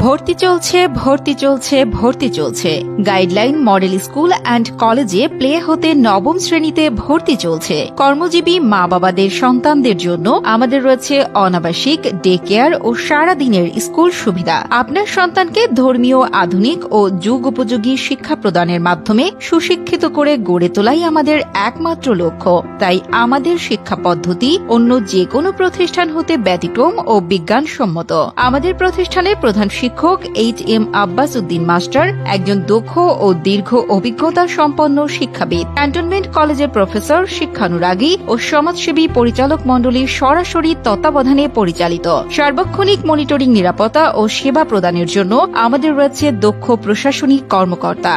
ভর্তি চলছে guideline model school and কলেজে প্লে হতে নবম শ্রেণীতে ভর্তি চলছে। কর্মজীবী মা বাবাদের সন্তানদের জন্য আমাদের রয়েছে অনাবাসিক, ডে কেয়ার ও সারাদিনের স্কুল সুবিধা। আপনার সন্তানকে ধর্মীয়, আধুনিক ও যুগ উপযোগী শিক্ষা প্রদানের মাধ্যমে সুশিক্ষিত করে গড়ে তোলাই আমাদের একমাত্র লক্ষ্য। তাই আমাদের শিক্ষা পদ্ধতি অন্য যে কোনো প্রতিষ্ঠান হতে ব্যতিক্রম ও বিজ্ঞানসম্মত। আমাদের প্রতিষ্ঠানের প্রধান শিক্ষক HM আব্বাস উদ্দিন মাস্টার একজন দক্ষ ও দীর্ঘ অভিজ্ঞতা সম্পন্ন শিক্ষাবিদ। ক্যান্টনমেন্ট কলেজের প্রফেসর, শিক্ষানুরাগী ও সমাজসেবী পরিচালক মণ্ডলীর সরাসরি তত্ত্বাবধানে পরিচালিত। সার্বক্ষণিক মনিটরিং, নিরাপত্তা ও সেবা প্রদানের জন্য আমাদের রয়েছে দক্ষ প্রশাসনিক কর্মকর্তা।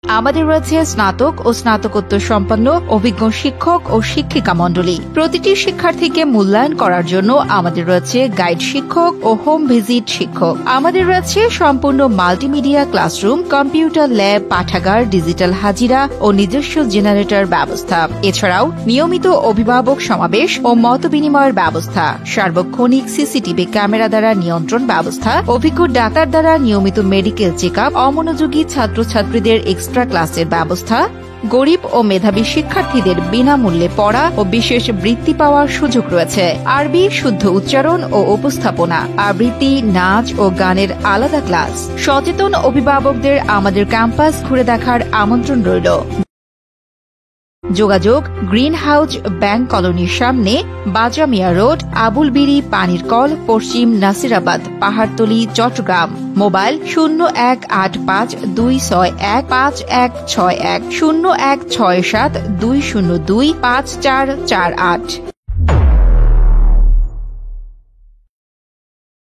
আমাদের রয়েছে স্নাতক ও স্নাতকোত্তর সম্পন্ন অভিজ্ঞ শিক্ষক ও শিক্ষিকা মণ্ডলী। প্রতিটি শিক্ষার্থীকে মূল্যায়ন করার জন্য আমাদের রয়েছে গাইড শিক্ষক ও হোম ভিজিট শিক্ষক। আমাদের রয়েছে সম্পূর্ণ মাল্টিমিডিয়া ক্লাসরুম, কম্পিউটার ল্যাব, পাঠাগার, ডিজিটাল হাজিরা ও নিজস্ব জেনারেটর ব্যবস্থা। এছাড়াও নিয়মিত অভিভাবক সমাবেশ ও মতবিনিময়ের ব্যবস্থা, সার্বক্ষণিক সিসিটিভি ক্যামেরা দ্বারা নিয়ন্ত্রণ ব্যবস্থা, অভিজ্ঞ ডাক্তার দ্বারা নিয়মিত মেডিকেল চেক আপ, অমনোযোগী ছাত্রছাত্রীদের এক্সট্রা ক্লাসের ব্যবস্থা, গরিব ও মেধাবী শিক্ষার্থীদের বিনামূল্যে পড়া ও বিশেষ বৃত্তি পাওয়ার সুযোগ রয়েছে। আরবি শুদ্ধ উচ্চারণ ও উপস্থাপনা, আবৃত্তি, নাচ ও গানের আলাদা ক্লাস। সচেতন অভিভাবকদের আমাদের ক্যাম্পাস ঘুরে দেখার আমন্ত্রণ রইল। যোগাযোগ: গ্রিন হাউস ব্যাংক কলোনির সামনে, বাজামিয়া রোড, আবুলবিরি পানির কল, পশ্চিম নাসিরাবাদ, পাহাড়তলী, চট্টগ্রাম। মোবাইল 018526155161 016720254448।